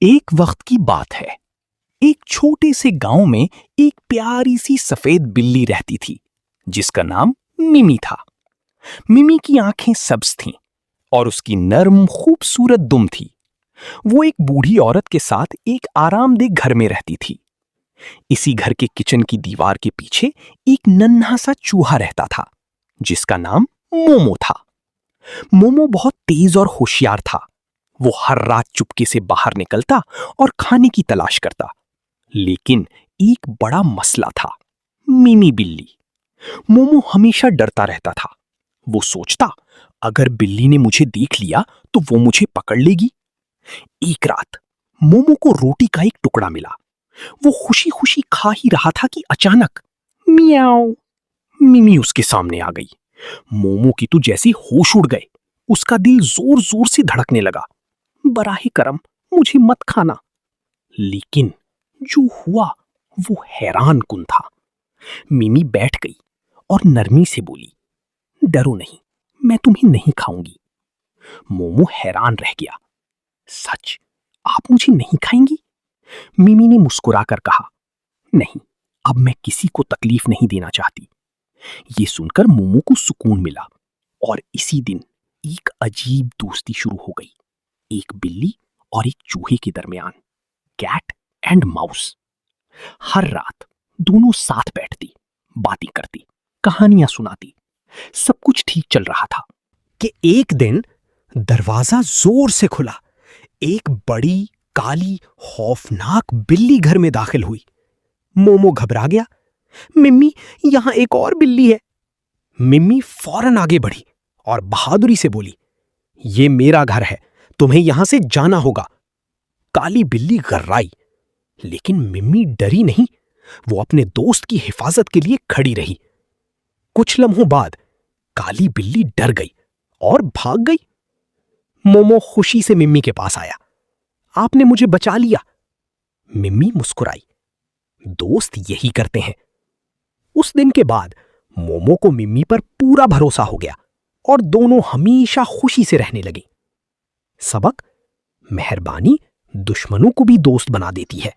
एक वक्त की बात है। एक छोटे से गांव में एक प्यारी सी सफेद बिल्ली रहती थी जिसका नाम मिमी था। मिमी की आंखें सब्ज थीं और उसकी नर्म खूबसूरत दुम थी। वो एक बूढ़ी औरत के साथ एक आरामदेह घर में रहती थी। इसी घर के किचन की दीवार के पीछे एक नन्हा सा चूहा रहता था जिसका नाम मोमो था। मोमो बहुत तेज और होशियार था। वो हर रात चुपके से बाहर निकलता और खाने की तलाश करता। लेकिन एक बड़ा मसला था, मिमी बिल्ली। मोमो हमेशा डरता रहता था। वो सोचता, अगर बिल्ली ने मुझे देख लिया तो वो मुझे पकड़ लेगी। एक रात मोमो को रोटी का एक टुकड़ा मिला। वो खुशी खुशी खा ही रहा था कि अचानक मियाओ, मिमी उसके सामने आ गई। मोमो की तो जैसे होश उड़ गए। उसका दिल जोर जोर से धड़कने लगा। बराहे करम मुझे मत खाना। लेकिन जो हुआ वो हैरान कुन था। मिमी बैठ गई और नरमी से बोली, डरो नहीं, मैं तुम्हें नहीं खाऊंगी। मोमो हैरान रह गया। सच, आप मुझे नहीं खाएंगी? मिमी ने मुस्कुराकर कहा, नहीं, अब मैं किसी को तकलीफ नहीं देना चाहती। ये सुनकर मोमो को सुकून मिला और इसी दिन एक अजीब दोस्ती शुरू हो गई। एक बिल्ली और एक चूहे के दरमियान, कैट एंड माउस। हर रात दोनों साथ बैठती, बातें करती, कहानियां सुनाती। सब कुछ ठीक चल रहा था कि एक दिन दरवाजा जोर से खुला। एक बड़ी काली खौफनाक बिल्ली घर में दाखिल हुई। मोमो घबरा गया। मिम्मी, यहां एक और बिल्ली है। मिम्मी फौरन आगे बढ़ी और बहादुरी से बोली, ये मेरा घर है, तुम्हें यहां से जाना होगा। काली बिल्ली गर्राई, लेकिन मिम्मी डरी नहीं। वो अपने दोस्त की हिफाजत के लिए खड़ी रही। कुछ लम्हों बाद काली बिल्ली डर गई और भाग गई। मोमो खुशी से मिम्मी के पास आया। आपने मुझे बचा लिया। मिम्मी मुस्कुराई। दोस्त यही करते हैं। उस दिन के बाद मोमो को मिम्मी पर पूरा भरोसा हो गया और दोनों हमेशा खुशी से रहने लगे। सबक, मेहरबानी दुश्मनों को भी दोस्त बना देती है।